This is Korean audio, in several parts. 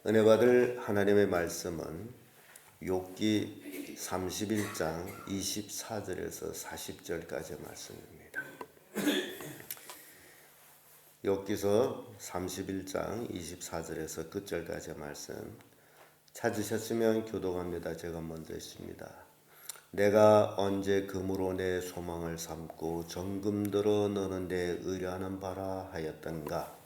은혜 받을 하나님의 말씀은 욥기 31장 24절에서 40절까지의 말씀입니다. 욥기서 31장 24절에서 끝절까지의 말씀 찾으셨으면 교독합니다. 제가 먼저 했습니다. 내가 언제 금으로 내 소망을 삼고 정금들어 너는 내 의뢰하는 바라 하였던가.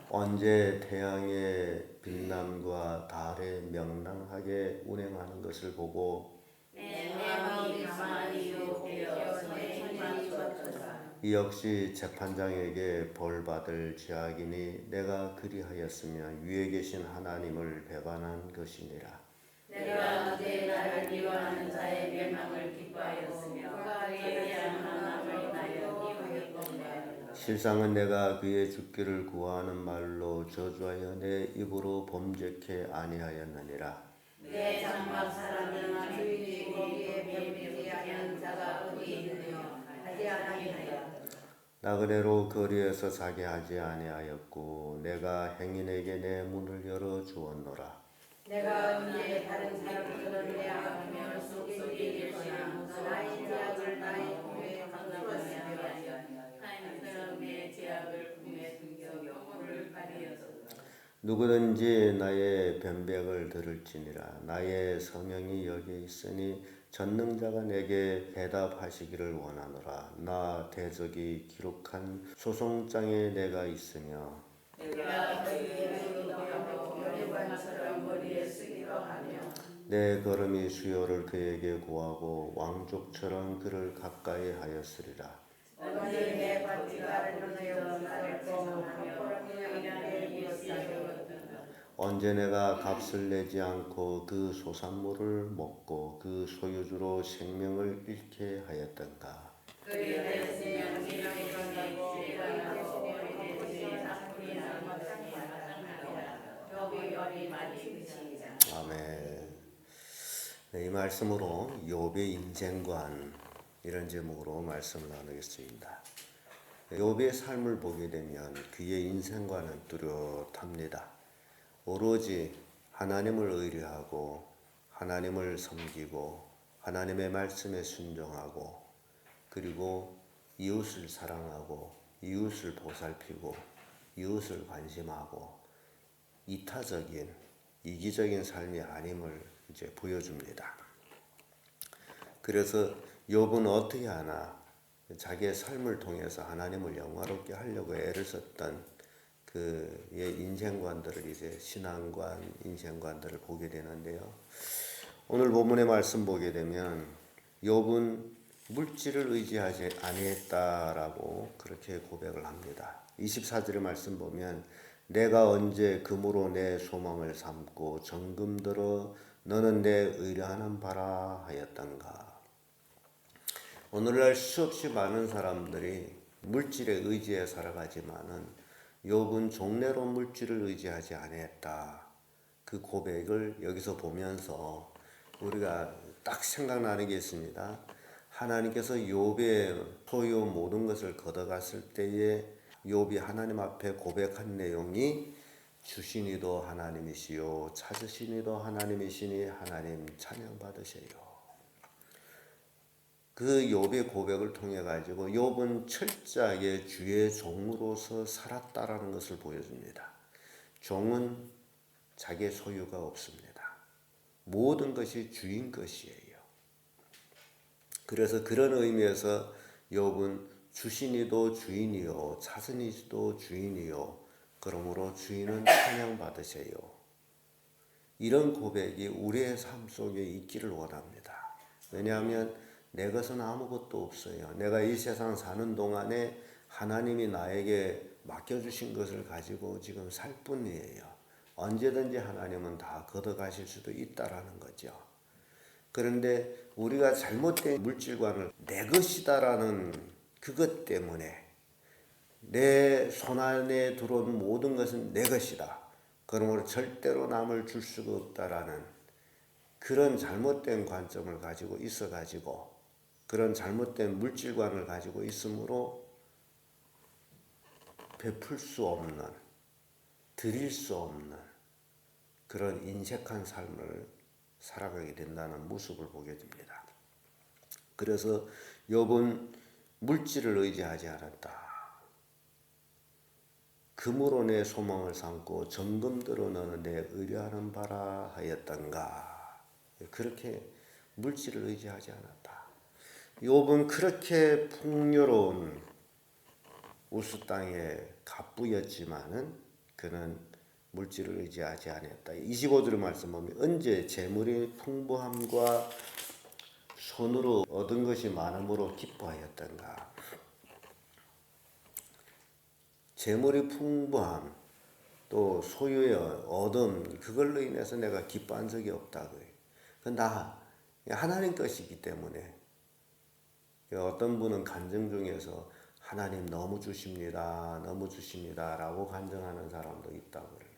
언제 태양의 빛남과 달의 명랑하게 운행하는 것을 보고 이 역시 재판장에게 벌받을 죄악이니 내가 그리하였으면 위에 계신 하나님을 배반한 것이니라. 내가 언제 나를 미워하는 자의 멸망을 기뻐하였으며 그에 대한 하나님을 인하여 미워했건가. 실상은 내가 그의 죽기를 구하는 말로 저주하여 내 입으로 범죄케 아니하였느니라. 내 장막 사람은 주인이 거기에 병들게 하는 자가 어디 있느냐 하지 아니하여 나그네로 거리에서 자게 하지 아니하였고 내가 행인에게 내 문을 열어 주었노라. 내가 언제 다른 사람들은 내 악하며 속이게 되거나 나의 죄악을 나의 꿈에 감추었으며 하나님 내 죄악을 꿈에 숨겨 영혼을 가리었도다. 누구든지 나의 변백을 들을지니라. 나의 성령이 여기 있으니 전능자가 내게 대답하시기를 원하노라. 나 대적이 기록한 소송장에 내가 있으며 내가 그에게 기도하고 열관처럼 머리에 쓰기도 하며 내 걸음이 수요를 그에게 구하고 왕족처럼 그를 가까이 하였으리라. 언제 내 바티가 끊어져 나를 뻥하며 그냥 일시하였던가. 언제 내가 값을 내지 않고 그 소산물을 먹고 그 소유주로 생명을 잃게 하였던가. 그리 하였으면 이렇게 건다고 일어나고 어리되지 나쁘리 나무다니 마땅하리라. 욥이 많이 그치니라. 아멘. 네, 이 말씀으로 욥의 인생관 이런 제목으로 말씀을 나누겠습니다. 욥의 삶을 보게 되면 그의 인생관은 뚜렷합니다. 오로지 하나님을 의뢰하고 하나님을 섬기고 하나님의 말씀에 순종하고 그리고 이웃을 사랑하고 이웃을 보살피고 이웃을 관심하고 이타적인 이기적인 삶이 아님을 이제 보여줍니다. 그래서 욥은 어떻게 하나 자기의 삶을 통해서 하나님을 영화롭게 하려고 애를 썼던 그의 인생관들을 이제 신앙관, 인생관들을 보게 되는데요. 오늘 본문의 말씀 보게 되면 욥은 물질을 의지하지 아니했다라고 그렇게 고백을 합니다. 24절의 말씀 보면 내가 언제 금으로 내 소망을 삼고 정금들어 너는 내 의뢰하는 바라 하였던가. 오늘날 수없이 많은 사람들이 물질에 의지해 살아가지만은 욥은 종래로 물질을 의지하지 아니했다. 그 고백을 여기서 보면서 우리가 딱 생각나는 게 있습니다. 하나님께서 욥의 소유 모든 것을 걷어갔을 때에 욥이 하나님 앞에 고백한 내용이 주시니도 하나님이시요 찾으시니도 하나님이시니 하나님 찬양 받으세요. 그 욥의 고백을 통해 가지고 욥은 철저하게 주의 종으로서 살았다라는 것을 보여줍니다. 종은 자기의 소유가 없습니다. 모든 것이 주인 것이에요. 그래서 그런 의미에서 욥은 주신이도 주인이요 찾으니도 주인이요 그러므로 주인은 찬양 받으세요. 이런 고백이 우리의 삶 속에 있기를 원합니다. 왜냐하면 내 것은 아무것도 없어요. 내가 이 세상 사는 동안에 하나님이 나에게 맡겨주신 것을 가지고 지금 살 뿐이에요. 언제든지 하나님은 다 걷어가실 수도 있다라는 거죠. 그런데 우리가 잘못된 물질관을 내 것이다라는 그것 때문에 내 손안에 들어온 모든 것은 내 것이다. 그러므로 절대로 남을 줄 수가 없다라는 그런 잘못된 관점을 가지고 있어가지고 그런 잘못된 물질관을 가지고 있으므로 베풀 수 없는, 드릴 수 없는 그런 인색한 삶을 살아가게 된다는 모습을 보게 됩니다. 그래서 욥은 물질을 의지하지 않았다. 금으로 내 소망을 삼고 정금대로 너는 내 의뢰하는 바라 하였던가. 그렇게 물질을 의지하지 않았다. 욥은 그렇게 풍요로운 우스 땅의 갑부였지만은 그는 물질을 의지하지 않았다. 25절의 말씀 보면 언제 재물이 풍부함과 손으로 얻은 것이 많음으로 기뻐하였던가. 재물이 풍부함 또 소유의 얻음 그걸로 인해서 내가 기뻐한 적이 없다고요. 나 하나님 것이기 때문에. 어떤 분은 간증 중에서 하나님 너무 주십니다. 너무 주십니다. 라고 간증하는 사람도 있다고 그래요.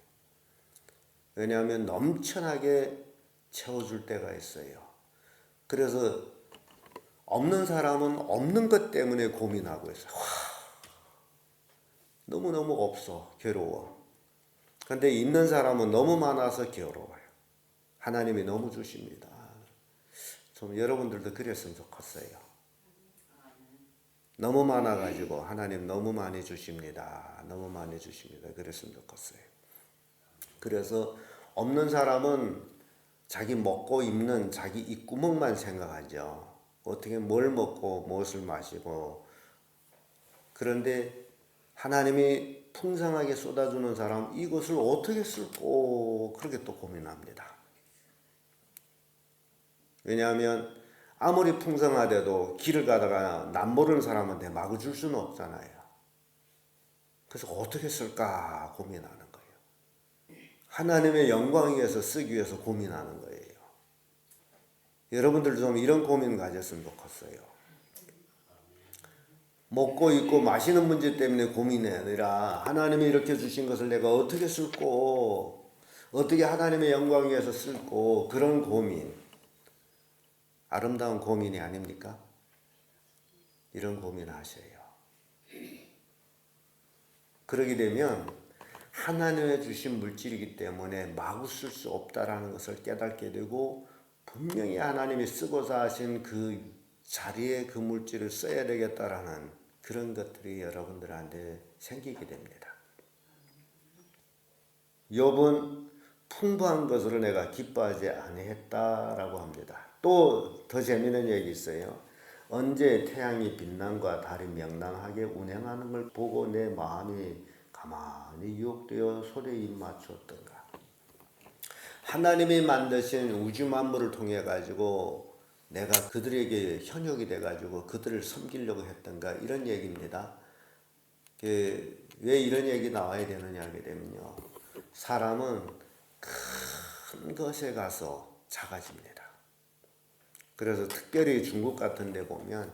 왜냐하면 넘쳐나게 채워줄 때가 있어요. 그래서 없는 사람은 없는 것 때문에 고민하고 있어요. 너무너무 없어. 괴로워. 그런데 있는 사람은 너무 많아서 괴로워요. 하나님이 너무 주십니다. 좀 여러분들도 그랬으면 좋겠어요. 너무 많아가지고 하나님 너무 많이 주십니다. 너무 많이 주십니다. 그랬으면 좋겠어요. 그래서 없는 사람은 자기 먹고 입는 자기 입구멍만 생각하죠. 어떻게 뭘 먹고 무엇을 마시고. 그런데 하나님이 풍성하게 쏟아주는 사람 이것을 어떻게 쓸고 그렇게 또 고민합니다. 왜냐하면 아무리 풍성하대도 길을 가다가 남 모르는 사람한테 마구 줄 수는 없잖아요. 그래서 어떻게 쓸까 고민하는 거예요. 하나님의 영광 위해서 쓰기 위해서 고민하는 거예요. 여러분들도 좀 이런 고민 가졌으면 좋겠어요. 먹고 입고 마시는 문제 때문에 고민이 아니라 하나님이 이렇게 주신 것을 내가 어떻게 쓸고 어떻게 하나님의 영광 위해서 쓸고 그런 고민. 아름다운 고민이 아닙니까? 이런 고민하셔요. 그러게 되면 하나님의 주신 물질이기 때문에 마구 쓸 수 없다라는 것을 깨닫게 되고 분명히 하나님이 쓰고자 하신 그 자리에 그 물질을 써야 되겠다라는 그런 것들이 여러분들한테 생기게 됩니다. 욥은 풍부한 것으로 내가 기뻐하지 아니했다라고 합니다. 또 더 재미있는 얘기 있어요. 언제 태양이 빛남과 달이 명랑하게 운행하는 걸 보고 내 마음이 가만히 유혹되어 소리에 입 맞추었던가. 하나님이 만드신 우주 만물을 통해 가지고 내가 그들에게 현혹이 돼 가지고 그들을 섬기려고 했던가 이런 얘기입니다. 왜 이런 얘기 나와야 되느냐 하게 되면요. 사람은 큰 것에 가서 작아집니다. 그래서 특별히 중국 같은 데 보면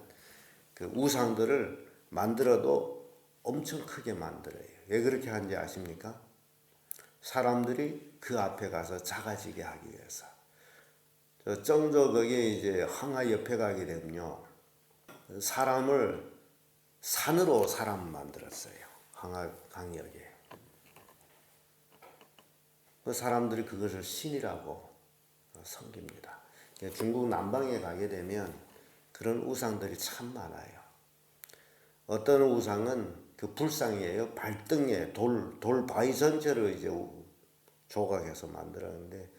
그 우상들을 만들어도 엄청 크게 만들어요. 왜 그렇게 하는지 아십니까? 사람들이 그 앞에 가서 작아지게 하기 위해서. 정조 거기에 이제 황하 옆에 가게 되면요. 사람을 산으로 사람 만들었어요. 황하 강역에. 그 사람들이 그것을 신이라고 섬깁니다. 중국 남방에 가게 되면 그런 우상들이 참 많아요. 어떤 우상은 그 불상이에요. 발등에 돌 바위 전체를 이제 조각해서 만들었는데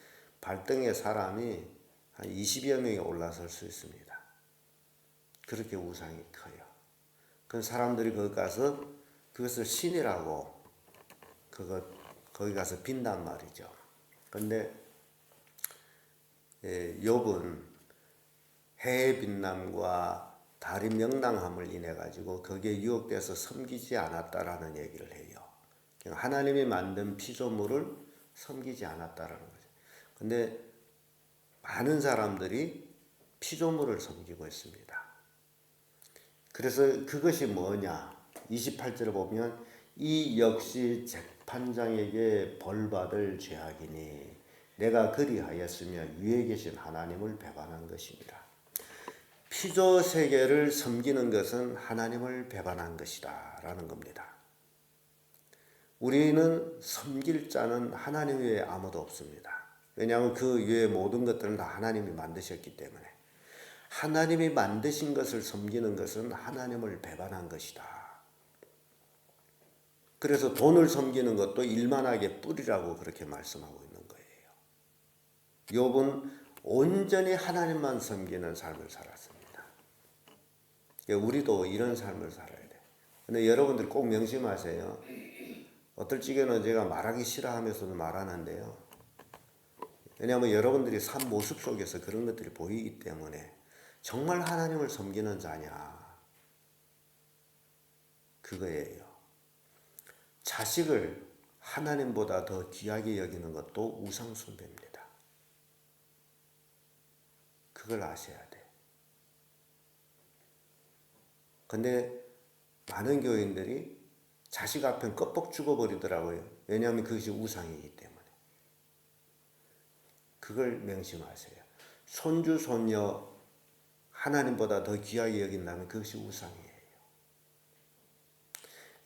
발등에 사람이 한 20여 명이 올라설 수 있습니다. 그렇게 우상이 커요. 그 사람들이 거기 가서 그것을 신이라고 거기 가서 빈단 말이죠. 근데 욥은 해의 빛남과 달이 명랑함을 인해 가지고 거기에 유혹돼서 섬기지 않았다라는 얘기를 해요. 하나님이 만든 피조물을 섬기지 않았다라는 거죠. 근데 많은 사람들이 피조물을 섬기고 있습니다. 그래서 그것이 뭐냐? 28절을 보면 이 역시 재판장에게 벌받을 죄악이니 내가 그리하였으며 위에 계신 하나님을 배반한 것입니다. 피조 세계를 섬기는 것은 하나님을 배반한 것이다 라는 겁니다. 우리는 섬길 자는 하나님 외에 아무도 없습니다. 왜냐하면 그 외의 모든 것들은 다 하나님이 만드셨기 때문에. 하나님이 만드신 것을 섬기는 것은 하나님을 배반한 것이다. 그래서 돈을 섬기는 것도 일만하게 뿌리라고 그렇게 말씀하고 있는 거예요. 욥은 온전히 하나님만 섬기는 삶을 살았습니다. 우리도 이런 삶을 살아야 돼. 근데 여러분들 꼭 명심하세요. 어떨 적에는 제가 말하기 싫어하면서도 말하는데요. 왜냐하면 여러분들이 삶 모습 속에서 그런 것들이 보이기 때문에 정말 하나님을 섬기는 자냐 그거예요. 자식을 하나님보다 더 귀하게 여기는 것도 우상숭배입니다. 그걸 아셔야 돼. 근데 많은 교인들이 자식 앞엔 껍벅 죽어버리더라고요. 왜냐하면 그것이 우상이기 때문에. 그걸 명심하세요. 손주, 손녀 하나님보다 더 귀하게 여긴다면 그것이 우상이에요.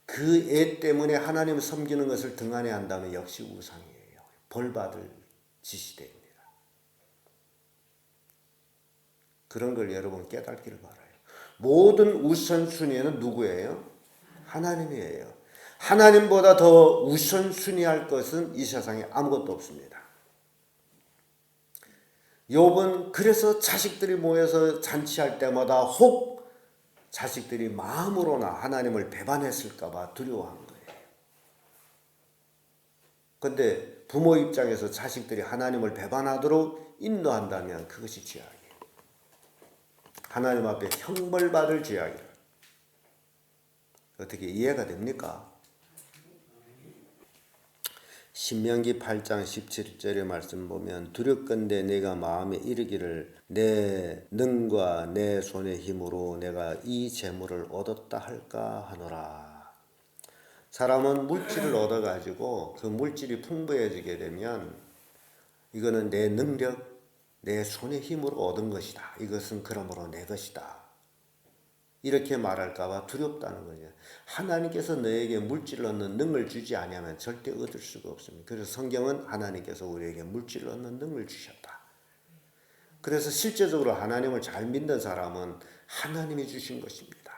그 애 때문에 하나님을 섬기는 것을 등한히 한다면 역시 우상이에요. 벌받을 짓이 됩니다. 그런 걸 여러분 깨닫기를 바라요. 모든 우선순위는 누구예요? 하나님이에요. 하나님보다 더 우선순위할 것은 이 세상에 아무것도 없습니다. 욥은 그래서 자식들이 모여서 잔치할 때마다 혹 자식들이 마음으로나 하나님을 배반했을까 봐 두려워한 거예요. 근데 부모 입장에서 자식들이 하나님을 배반하도록 인도한다면 그것이 죄악이에요. 하나님 앞에 형벌받을 죄악이에요. 어떻게 이해가 됩니까? 신명기 8장 17절의 말씀 보면 두렵건대 내가 마음에 이르기를 내 능과 내 손의 힘으로 내가 이 재물을 얻었다 할까 하노라. 사람은 물질을 얻어가지고 그 물질이 풍부해지게 되면 이거는 내 능력, 내 손의 힘으로 얻은 것이다. 이것은 그러므로 내 것이다. 이렇게 말할까 봐 두렵다는 거죠. 하나님께서 너에게 물질을 얻는 능을 주지 아니하면 절대 얻을 수가 없습니다. 그래서 성경은 하나님께서 우리에게 물질을 얻는 능을 주셨다. 그래서 실제적으로 하나님을 잘 믿는 사람은 하나님이 주신 것입니다.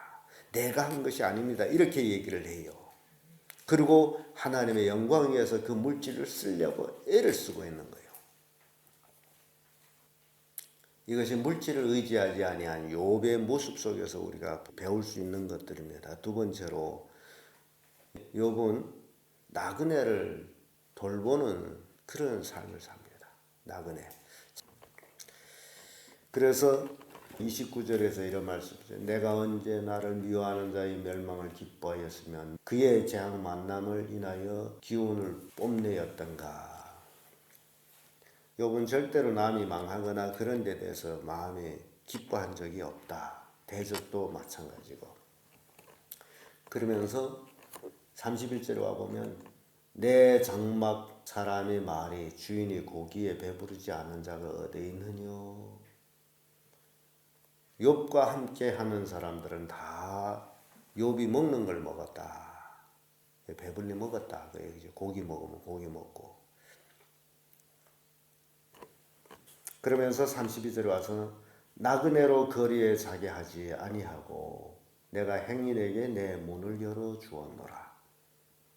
내가 한 것이 아닙니다. 이렇게 얘기를 해요. 그리고 하나님의 영광을 위해서 그 물질을 쓰려고 애를 쓰고 있는 거예요. 이것이 물질을 의지하지 아니한 욥의 모습 속에서 우리가 배울 수 있는 것들입니다. 두 번째로 욥은 나그네를 돌보는 그런 삶을 삽니다. 나그네. 그래서 29절에서 이런 말씀이죠. 내가 언제 나를 미워하는 자의 멸망을 기뻐하였으면 그의 재앙 만남을 인하여 기운을 뽐내었던가. 욥은 절대로 남이 망하거나 그런 데 대해서 마음이 기뻐한 적이 없다. 대적도 마찬가지고. 그러면서 31절에 와보면 내 장막 사람의 말이 주인이 고기에 배부르지 않은 자가 어디 있느뇨. 욥과 함께 하는 사람들은 다 욥이 먹는 걸 먹었다. 배불리 먹었다. 고기 먹으면 고기 먹고. 그러면서 32절에 와서 나그네로 거리에 자게 하지 아니하고 내가 행인에게 내 문을 열어 주었노라.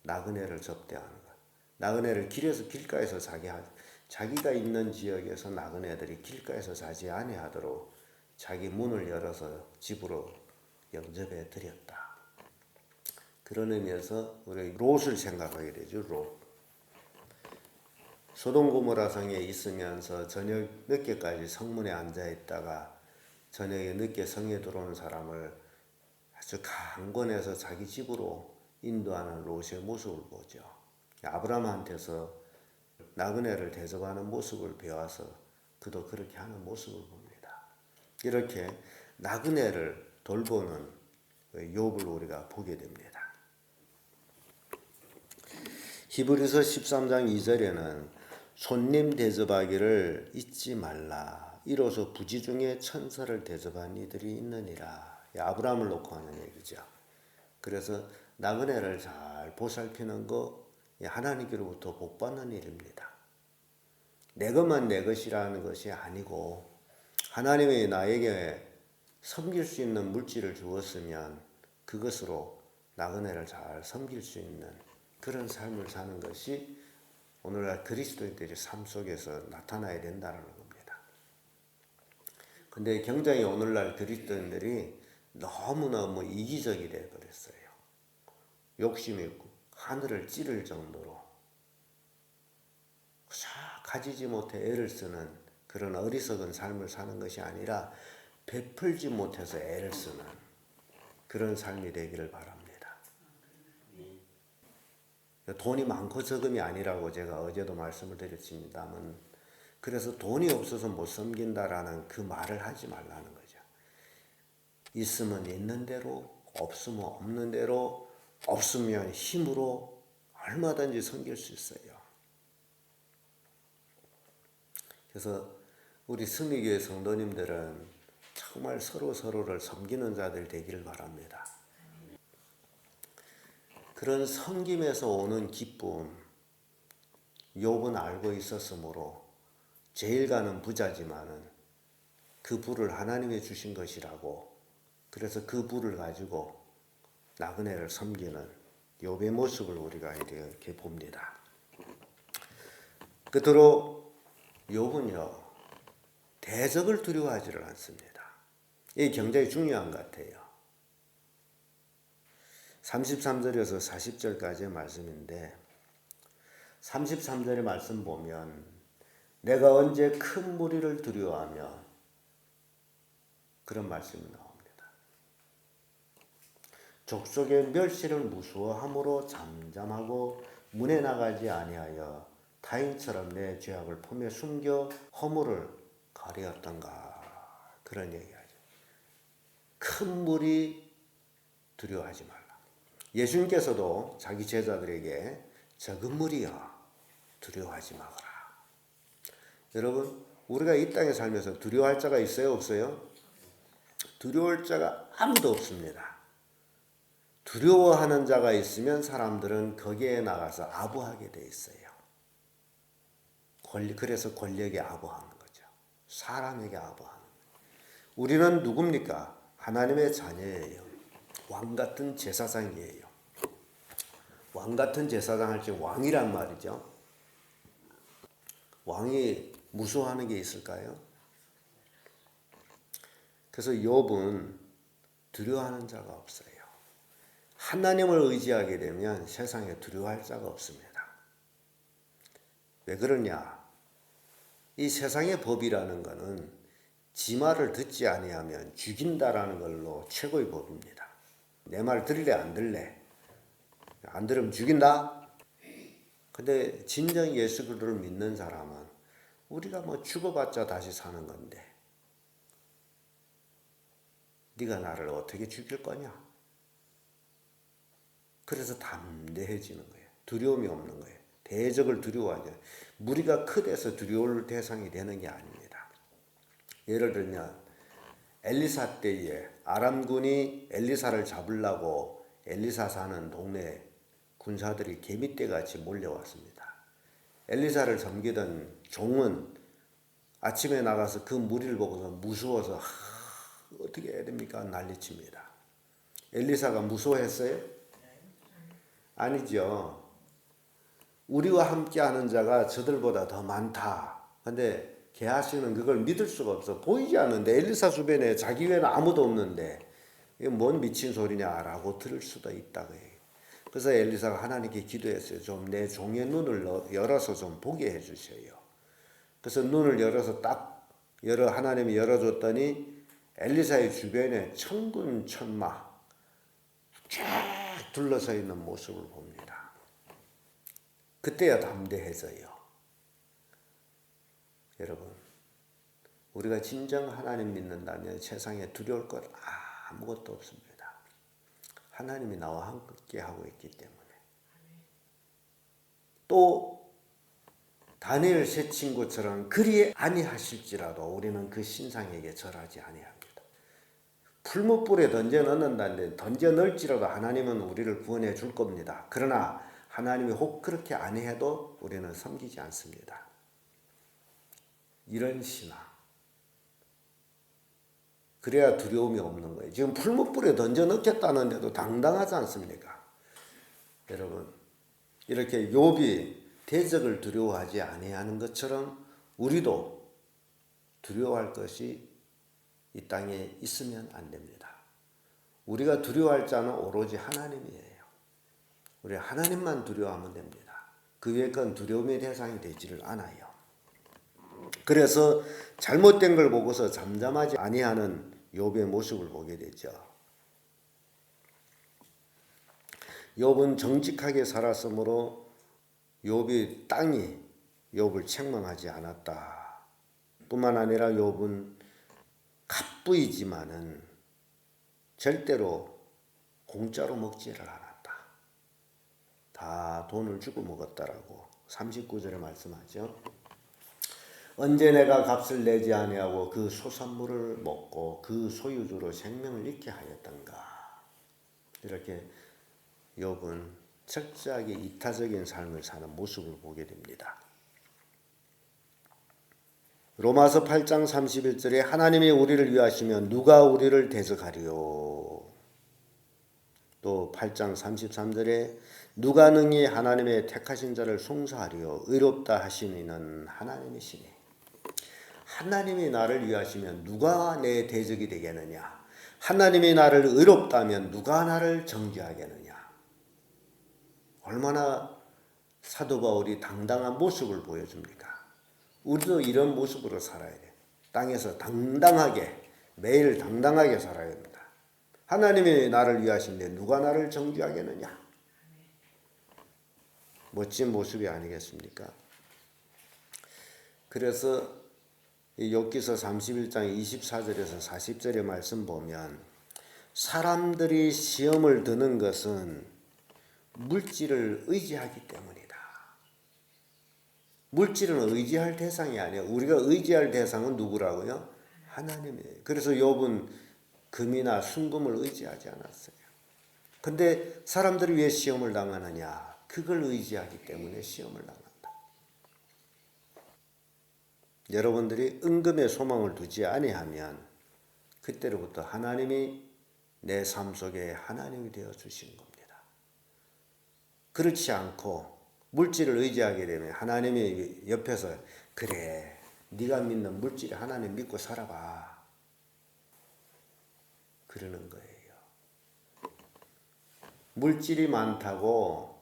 나그네를 접대하는 것. 나그네를 길가에서 자게 하지. 자기가 있는 지역에서 나그네들이 길가에서 자지 아니하도록 자기 문을 열어서 집으로 영접해 드렸다. 그런 의미에서 우리 롯을 생각하게 되죠. 롯. 소돔 고모라 성에 있으면서 저녁 늦게까지 성문에 앉아 있다가 저녁에 늦게 성에 들어오는 사람을 아주 강권해서 자기 집으로 인도하는 롯의 모습을 보죠. 아브라함한테서 나그네를 대접하는 모습을 배워서 그도 그렇게 하는 모습을 봅니다. 이렇게 나그네를 돌보는 욥을 우리가 보게 됩니다. 히브리서 13장 2절에는 손님 대접하기를 잊지 말라. 이로써 부지 중에 천사를 대접한 이들이 있느니라. 아브라함을 놓고 하는 얘기죠. 그래서 나그네를 잘 보살피는 거, 하나님께로부터 복받는 일입니다. 내 것만 내 것이라는 것이 아니고 하나님이 나에게 섬길 수 있는 물질을 주었으면 그것으로 나그네를 잘 섬길 수 있는 그런 삶을 사는 것이 오늘날 그리스도인들의 삶 속에서 나타나야 된다는 겁니다. 근데 굉장히 오늘날 그리스도인들이 너무너무 이기적이 되어버렸어요. 욕심이 있고 하늘을 찌를 정도로 가지지 못해 애를 쓰는 그런 어리석은 삶을 사는 것이 아니라 베풀지 못해서 애를 쓰는 그런 삶이 되기를 바랍니다. 돈이 많고 적음이 아니라고 제가 어제도 말씀을 드렸습니다만, 그래서 돈이 없어서 못 섬긴다라는 그 말을 하지 말라는 거죠. 있으면 있는 대로, 없으면 없는 대로, 없으면 힘으로 얼마든지 섬길 수 있어요. 그래서 우리 승리교회 성도님들은 정말 서로를 섬기는 자들 되기를 바랍니다. 그런 섬김에서 오는 기쁨, 욥은 알고 있었으므로 제일 가는 부자지만은 그 부를 하나님이 주신 것이라고, 그래서 그 부를 가지고 나그네를 섬기는 욥의 모습을 우리가 이렇게 봅니다. 끝으로 욥은요, 대적을 두려워하지를 않습니다. 이게 굉장히 중요한 것 같아요. 33절에서 40절까지의 말씀인데 33절의 말씀 보면 내가 언제 큰 무리를 두려워하며 그런 말씀이 나옵니다. 족속의 멸시를 무서워함으로 잠잠하고 문에 나가지 아니하여 타인처럼 내 죄악을 품에 숨겨 허물을 가리었던가, 그런 얘기하죠. 큰 무리 두려워하지 말라. 예수님께서도 자기 제자들에게 적은 무리여 두려워하지 마거라. 여러분, 우리가 이 땅에 살면서 두려워할 자가 있어요, 없어요? 두려울 자가 아무도 없습니다. 두려워하는 자가 있으면 사람들은 거기에 나가서 아부하게 돼 있어요. 그래서 권력에 아부하는 거죠. 사람에게 아부하는 거죠. 우리는 누굽니까? 하나님의 자녀예요. 왕 같은 제사장이에요. 왕 같은 제사장 할 때 왕이란 말이죠. 왕이 무서워하는 게 있을까요? 그래서 욥은 두려워하는 자가 없어요. 하나님을 의지하게 되면 세상에 두려워할 자가 없습니다. 왜 그러냐? 이 세상의 법이라는 것은 지 말을 듣지 아니하면 죽인다라는 걸로 최고의 법입니다. 내 말 들을래 안 들래? 안 들으면 죽인다? 근데 진정 예수 그리스도를 믿는 사람은 우리가 뭐 죽어봤자 다시 사는 건데 네가 나를 어떻게 죽일 거냐? 그래서 담대해지는 거예요. 두려움이 없는 거예요. 대적을 두려워하죠. 무리가 크대서 두려울 대상이 되는 게 아닙니다. 예를 들면 엘리사 때에 아람군이 엘리사를 잡으려고 엘리사 사는 동네 군사들이 개미떼같이 몰려왔습니다. 엘리사를 섬기던 종은 아침에 나가서 그 무리를 보고서 무서워서 어떻게 해야 됩니까? 난리칩니다. 엘리사가 무서워했어요? 아니죠. 우리와 함께하는 자가 저들보다 더 많다. 근데 게하시는 그걸 믿을 수가 없어. 보이지 않는데 엘리사 주변에 자기 외에는 아무도 없는데 이게 뭔 미친 소리냐라고 들을 수도 있다고 해요. 그래서 엘리사가 하나님께 기도했어요. 좀 내 종의 눈을 열어서 좀 보게 해주세요. 그래서 눈을 열어서 하나님이 열어줬더니 엘리사의 주변에 천군 천마 쫙 둘러서 있는 모습을 봅니다. 그때야 담대해져요. 여러분, 우리가 진정 하나님 믿는다면 세상에 두려울 것 아무것도 없습니다. 하나님이 나와 함께 하고 있기 때문에. 또 다니엘 세 친구처럼 그리 아니하실지라도 우리는 그 신상에게 절하지 아니합니다. 풀무불에 던져 넣는다는데 던져 넣을지라도 하나님은 우리를 구원해 줄 겁니다. 그러나 하나님이 혹 그렇게 안 해도 우리는 섬기지 않습니다. 이런 신앙. 그래야 두려움이 없는 거예요. 지금 풀무불에 던져 넣겠다는데도 당당하지 않습니까? 여러분, 이렇게 욥이 대적을 두려워하지 아니하는 것처럼 우리도 두려워할 것이 이 땅에 있으면 안 됩니다. 우리가 두려워할 자는 오로지 하나님이에요. 우리 하나님만 두려워하면 됩니다. 그 외의 건 두려움의 대상이 되지를 않아요. 그래서 잘못된 걸 보고서 잠잠하지 아니하는 욥의 모습을 보게 되죠. 욥은 정직하게 살았으므로 욥이 땅이 욥을 책망하지 않았다. 뿐만 아니라 욥은 갑부이지만은 절대로 공짜로 먹지를 않았다. 다 돈을 주고 먹었다라고 39절에 말씀하죠. 언제 내가 값을 내지 아니하고 그 소산물을 먹고 그 소유주로 생명을 잃게 하였던가. 이렇게 욥은 철저하게 이타적인 삶을 사는 모습을 보게 됩니다. 로마서 8장 31절에 하나님이 우리를 위하시면 누가 우리를 대적하리요. 또 8장 33절에 누가 능히 하나님의 택하신 자를 송사하리요. 의롭다 하신 이는 하나님이시니. 하나님이 나를 위하시면 누가 내 대적이 되겠느냐. 하나님이 나를 의롭다면 누가 나를 정죄하겠느냐. 얼마나 사도 바울이 당당한 모습을 보여줍니까? 우리도 이런 모습으로 살아야 돼. 땅에서 당당하게, 매일 당당하게 살아야 합니다. 하나님이 나를 위하신데 누가 나를 정죄하겠느냐? 멋진 모습이 아니겠습니까? 그래서 욥기서 31장 24절에서 40절의 말씀 보면 사람들이 시험을 드는 것은 물질을 의지하기 때문이다. 물질은 의지할 대상이 아니에요. 우리가 의지할 대상은 누구라고요? 하나님이에요. 그래서 욥은 금이나 순금을 의지하지 않았어요. 근데 사람들이 왜 시험을 당하느냐? 그걸 의지하기 때문에 시험을 당한다. 여러분들이 은금에 소망을 두지 아니하면 그때로부터 하나님이 내 삶 속에 하나님이 되어 주신 겁니다. 그렇지 않고 물질을 의지하게 되면 하나님이 옆에서 그래 네가 믿는 물질이 하나님 믿고 살아봐 그러는 거예요. 물질이 많다고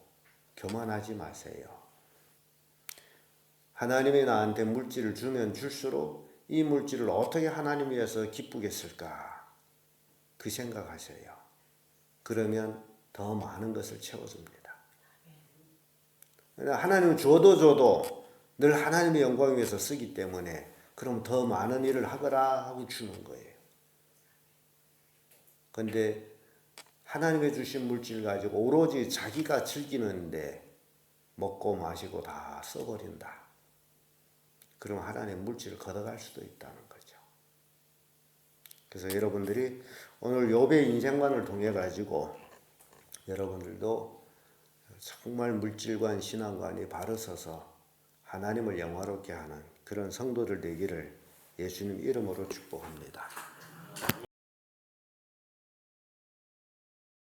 교만하지 마세요. 하나님이 나한테 물질을 주면 줄수록 이 물질을 어떻게 하나님 위해서 기쁘게 쓸까 그 생각하세요. 그러면 더 많은 것을 채워줍니다. 하나님은 줘도 늘 하나님의 영광을 위해서 쓰기 때문에 그럼 더 많은 일을 하거라 하고 주는 거예요. 그런데 하나님의 주신 물질 가지고 오로지 자기가 즐기는데 먹고 마시고 다 써버린다. 그럼 하나님의 물질을 걷어갈 수도 있다는 거죠. 그래서 여러분들이 오늘 욥의 인생관을 통해 가지고 여러분들도 정말 물질관 신앙관이 바로 서서 하나님을 영화롭게 하는 그런 성도들 되기를 예수님 이름으로 축복합니다.